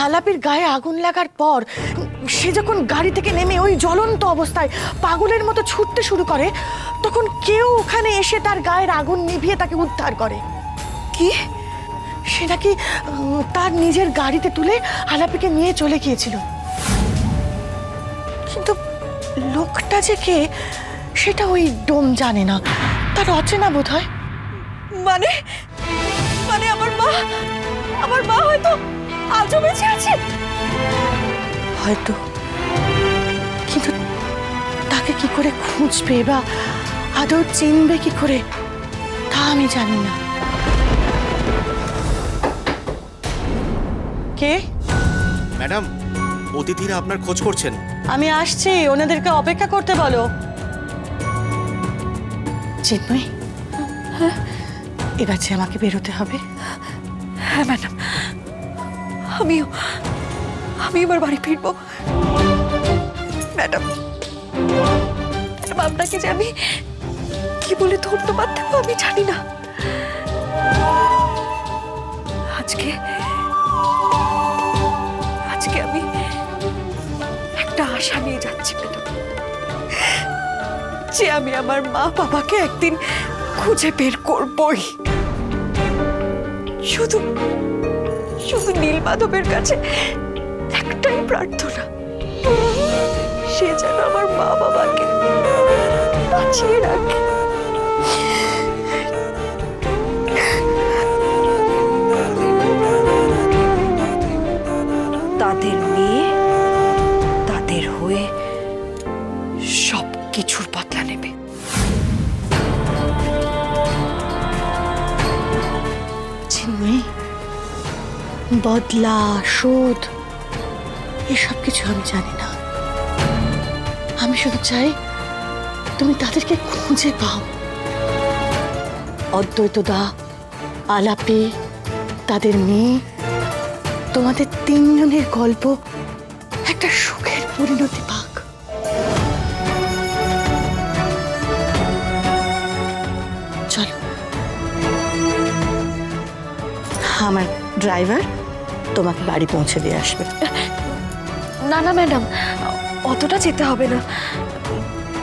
আলাপের গায়ে আগুন লাগার পর সে যখন গাড়ি থেকে নেমে ওই জ্বলন্ত অবস্থায় পাগলের মতো ছুটতে শুরু করে, তখন কেউ ওখানে এসে তার গায়ের আগুন নিভিয়ে তাকে উদ্ধার করে। কি? সে নাকি তার নিজের গাড়িতে তুলে আলাপিকে নিয়ে চলে গিয়েছিল। কিন্তু লোকটা যে কে সেটা ওই ডোম জানে না, তার অচেনা বোধ হয়। মানে মানে আমার মা হয়তো আজও বেঁচে আছে। হয়তো, কিন্তু তাকে কি করে খুঁজবে বা আদৌ চিনবে কি করে তা আমি জানি না। কে? ম্যাডাম, অতিথিরা আপনার খোঁজ করছেন। আমি আসছি, ওনাদেরকে অপেক্ষা করতে বলো। চিন্ময়ী, এবার যে আমাকে বেরোতে হবে। হ্যাঁ ম্যাডাম, আমি এবার বাড়ি ফিরবো। ম্যাডাম, আপনাকে যে আমি কি বলে ধন্যবাদ দেবো আমি জানি না। আজকে আমি একটা আশা নিয়ে যাচ্ছি ম্যাডাম, যে আমি আমার মা বাবাকে একদিন খুঁজে বের করবই। শুধু নীলমাধবের কাছে একটাই প্রার্থনা, সে যেন আমার মা বাবাকে বাঁচিয়ে রাখে। তাদের মেয়ে তাদের হয়ে সব কিছুর বদলা নেবে। চিন্ময়ী, বদলা, শোধ এসব কিছু আমি জানি না। আমি শুধু চাই তুমি তাদেরকে খুঁজে পাও। অদ্বৈতদা, আলাপি, তাদের মেয়ে, তোমাদের তিনজনের গল্প একটা সুখের পরিণতি পাক। চলো, আমার ড্রাইভার তোমাকে বাড়ি পৌঁছে দিয়ে আসবে। না না ম্যাডাম, অতটা যেতে হবে না।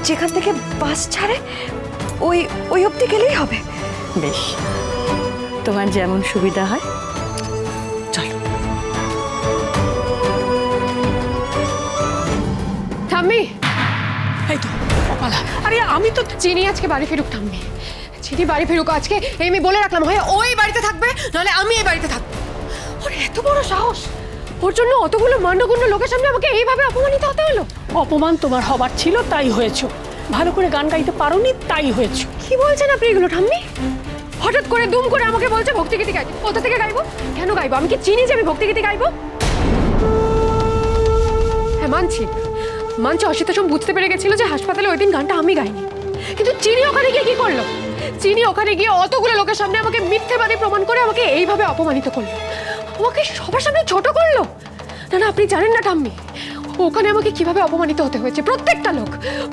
যেখান থেকে বাস ছাড়ে ওই অবধি গেলেই হবে। বেশ, তোমার যেমন সুবিধা হয়। চলো। ঠাম্মি, এই তো কপালা। আরে আমি তো চিনি আজকে বাড়ি ফিরুক। ঠাম্মি, চিনি বাড়ি ফিরুক আজকে, এই আমি বলে রাখলাম। হয় ওই বাড়িতে থাকবে, নাহলে আমি এই বাড়িতে থাকবো। ওর এত বড় সাহস, ওর জন্য অতগুলো মান্যগণ্য লোকের সামনে আমাকে এইভাবে অপমানিত হতে হলো। অপমান তোমার হবার ছিল, তাই হয়েছো। ভালো করে গান গাইতে পারোনি, তাই হয়েছো। কি বলছেন আপনি এগুলো ঠাম্মি? হঠাৎ করে দুম করে আমাকে বলছে ভক্তিগীতি গাইতে। কোথা থেকে গাইবো? কেন গাইবো? আমি কি চিনি যে আমি ভক্তিগীতি গাইবো? হ্যাঁ মানছি, অসিতা সোম বুঝতে পেরে গেছিল যে হাসপাতালে ওই দিন গানটা আমি গাইনি। কিন্তু চিনি ওখানে গিয়ে কি করলো? চিনি ওখানে গিয়ে অতগুলো লোকের সামনে আমাকে মিথ্যেবাদী প্রমাণ করে আমাকে এইভাবে অপমানিত করলো, আমাকে সবার সামনে ছোট করলো। না না, আপনি জানেন না ঠাম্মি, ওখানে আমাকে কিভাবে অপমানিত হতে হয়েছে।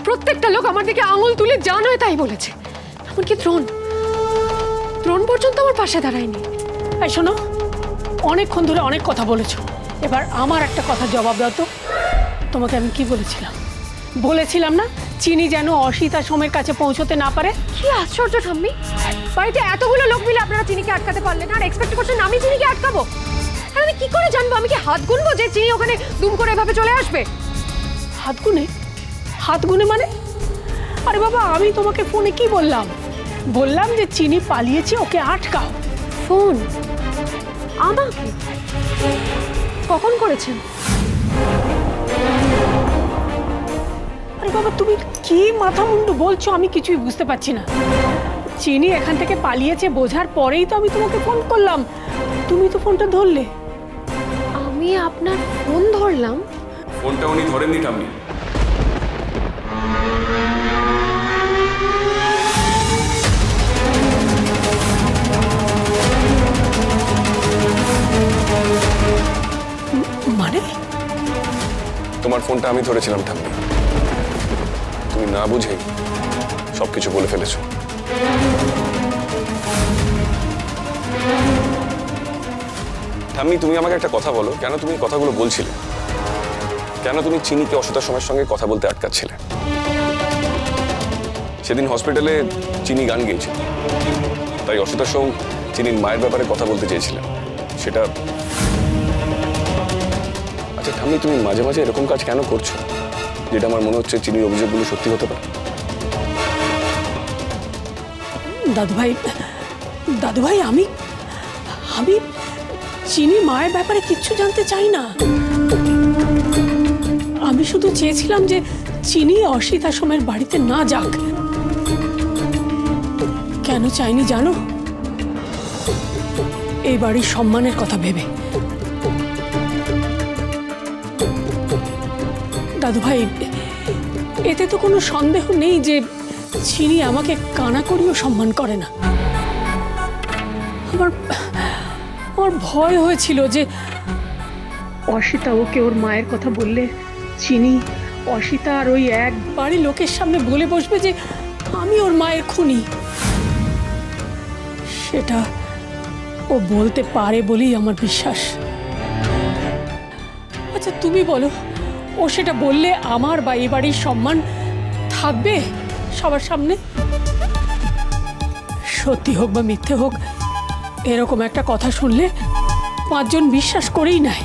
প্রত্যেকটা লোক আমার দিকে আঙুল তুলে যা নয় তাই বলেছে। এমনকি দ্রোণ পর্যন্ত আমার পাশে দাঁড়ায়নি। এই শোনো, অনেকক্ষণ ধরে অনেক কথা বলেছো, এবার আমার একটা কথা জবাব দাও তো। তোমাকে আমি কি বলেছিলাম না চিনি যেন অসিতা সোমের কাছে পৌঁছতে না পারে? কি আশ্চর্য ঠাম্মি, বাড়িতে এতগুলো লোক মিলে আপনারা চিনিকে আটকাতে পারলেন আর এক্সপেক্ট করছেন আমি চিনিকে আটকাবো? আর আমি কি করে জানবো? আমি কি হাত গুনবো যে চিনি ওখানে দুম করে এভাবে চলে আসবে? হাত গুনে মানে? আরে বাবা, আমি তোমাকে ফোনে কি বললাম? বললাম যে চিনি পালিয়েছে, ওকে আটকাও। ফোন আমাকে কখন করেছেন? আরে বাবা, তুমি কি মাথা মুন্ডু বলছো, আমি কিছুই বুঝতে পারছি না। চিনি এখান থেকে পালিয়েছে বোঝার পরেই তো আমি তোমাকে ফোন করলাম, তুমি তো ফোনটা ধরলে। আমি আপনার ফোন ধরলাম? ফোনটা উনি ধরেননি ঠাম্মি। মানে? তোমার ফোনটা আমি ধরেছিলাম ঠাম্মি, তুমি না বুঝে সবকিছু বলে ফেলেছো। ঠাম্মি, তুমি আমাকে একটা কথা বলো, কেন তুমি এই কথাগুলো বলছিলে? কেন তুমি চিনিকে অসিতার সময়ের সঙ্গে কথা বলতে আটকাচ্ছিলে? সেদিন হসপিটালে চিনি গান গেয়েছিল, তাই অসিতার সঙ্গে চিনির মায়ের ব্যাপারে কথা বলতে চেয়েছিলেন। সেটা আচ্ছা ঠাম্মি, তুমি মাঝে মাঝে এরকম কাজ কেন করছো, যেটা আমার মনে হচ্ছে চিনির অভিযোগগুলো সত্যি হতে পারে? দাদু ভাই আমি আমি চিনি মায়ের ব্যাপারে কিচ্ছু জানতে চাই না। আমি শুধু চেয়েছিলাম যে চিনি অসিত আশ্রমের বাড়িতে না যাক। কেন চাইনি জানো? এই বাড়ির সম্মানের কথা ভেবে। দাদু ভাই, এতে তো কোনো সন্দেহ নেই যে চিনি আমাকে কানা করিও সম্মান করে না। আমার ভয় হয়েছিল যে অসিতা ওকে ওর মায়ের কথা বললে চিনি অসিতা আর ওই এক বাড়ির লোকের সামনে বলে বসবে যে আমি ওর মায়ের খুনি। সেটা ও বলতে পারে বলেই আমার বিশ্বাস। আচ্ছা তুমি বলো, ও সেটা বললে আমার বা এই বাড়ির সম্মান থাকবে সবার সামনে? সত্যি হোক বা মিথ্যে হোক, এরকম একটা কথা শুনলে 5 জন বিশ্বাস করেই নেয়।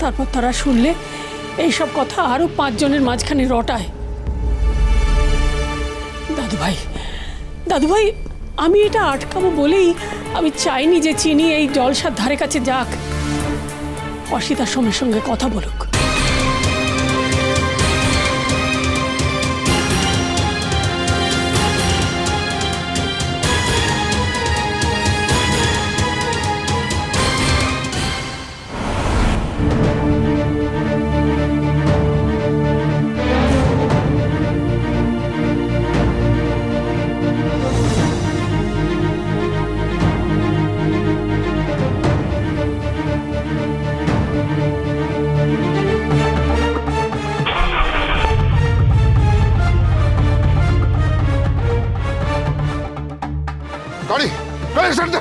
তারপর তারা শুনলে এইসব কথা আরো 5 জনের মাঝখানে রটায়। দাদু ভাই, আমি এটা আটকাবো বলেই আমি চাইনি যে চিনি এই জলসার ধারে কাছে যাক, অসিতার সঙ্গে কথা বলুক। গাড়ি গাড়ি স্টার্ট দে।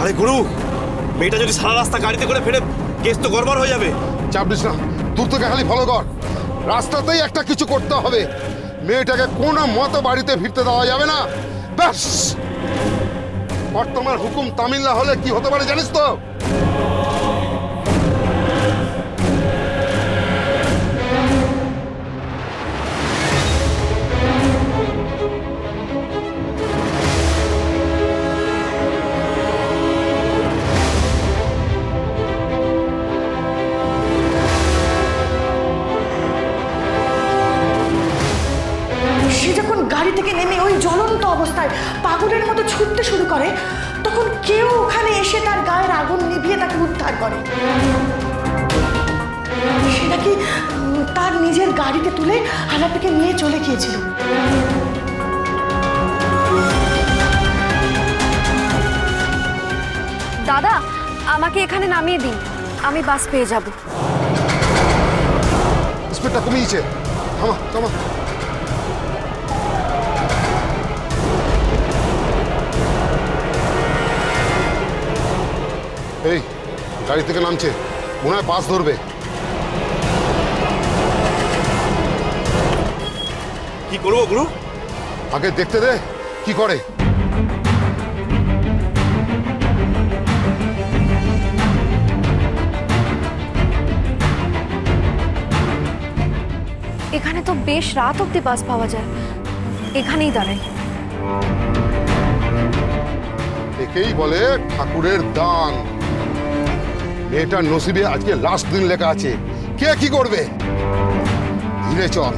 আরে গুরু, মেয়েটা যদি সারা রাস্তা গাড়িতে করে ফেরে, কেস তো গড়বড় হয়ে যাবে। চাপ দিস না, দূর থেকে খালি ফলো কর। রাস্তাতেই একটা কিছু করতে হবে। মেয়েটাকে কোনো মতো বাড়িতে ফিরতে দেওয়া যাবে না। ব্যাস, বর্তমান হুকুম তামিল না হলে কি হতে পারে জানিস তো? সে যখন গাড়ি থেকে নেমে ওই জ্বলন্ত অবস্থায় পাগলের মতো ছুটতে শুরু করে, তখন কেউ ওখানে এসে তার গায়ের আগুন নিভিয়ে তাকে উদ্ধার করে। সে নাকি তার নিজের গাড়িতে তুলে আলাপিকে নিয়ে চলে গিয়েছিল। দাদা, আমাকে এখানে নামিয়ে দিন, আমি বাস পেয়ে যাব। স্পিডটা কমিয়েছে। থামা থামা। এই গাড়ি থেকে নামছে, মনে হয় বাস ধরবে। কি করবো গুরু? আগে দেখতে দে কি করে। এখানে তো বেশ রাত অবধি বাস পাওয়া যায়, এখানেই দাঁড়াই। একেই বলে ঠাকুরের দান। মেয়েটার নসিবে আজকে লাস্ট দিন লেখা আছে, কে কি করবে। ধীরে চল।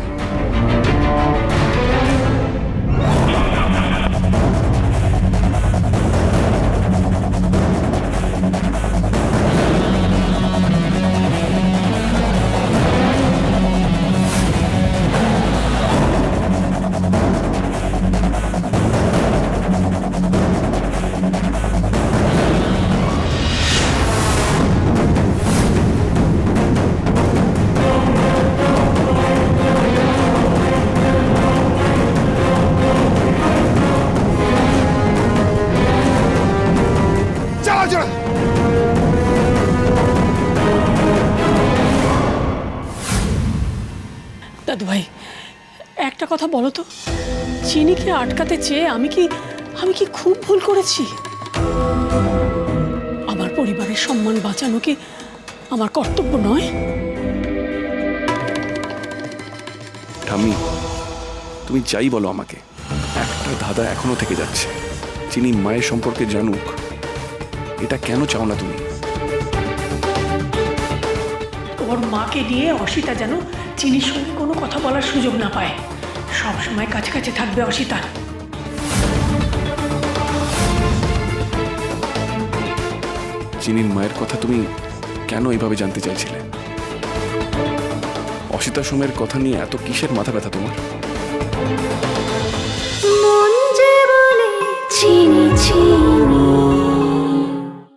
দাদু ভাই, একটা কথা বলো তো, চিনিকে আটকাতে চেয়ে আমি কি খুব ভুল করেছি? আমার পরিবারের সম্মান বাঁচানো কি আমার কর্তব্য নয়? ঠাম্মি, তুমি যাই বলো আমাকে, একটা ধাঁধা এখনো থেকে যাচ্ছে। চিনি মায়ের সম্পর্কে জানুক, এটা কেন চাও না তুমি? ওর মাকে নিয়ে অসিতা যেন চিনির সঙ্গে কোনো কথা বলার সুযোগ না পায়। সব সময় কাছাকাছি থাকবে অসিতার। চিনির মায়ের কথা তুমি কেন এইভাবে জানতে চাইছিলে? অসিতা সোমের কথা নিয়ে এত কিসের মাথা ব্যথা তোমার? মন যে বলে চিনি চিনি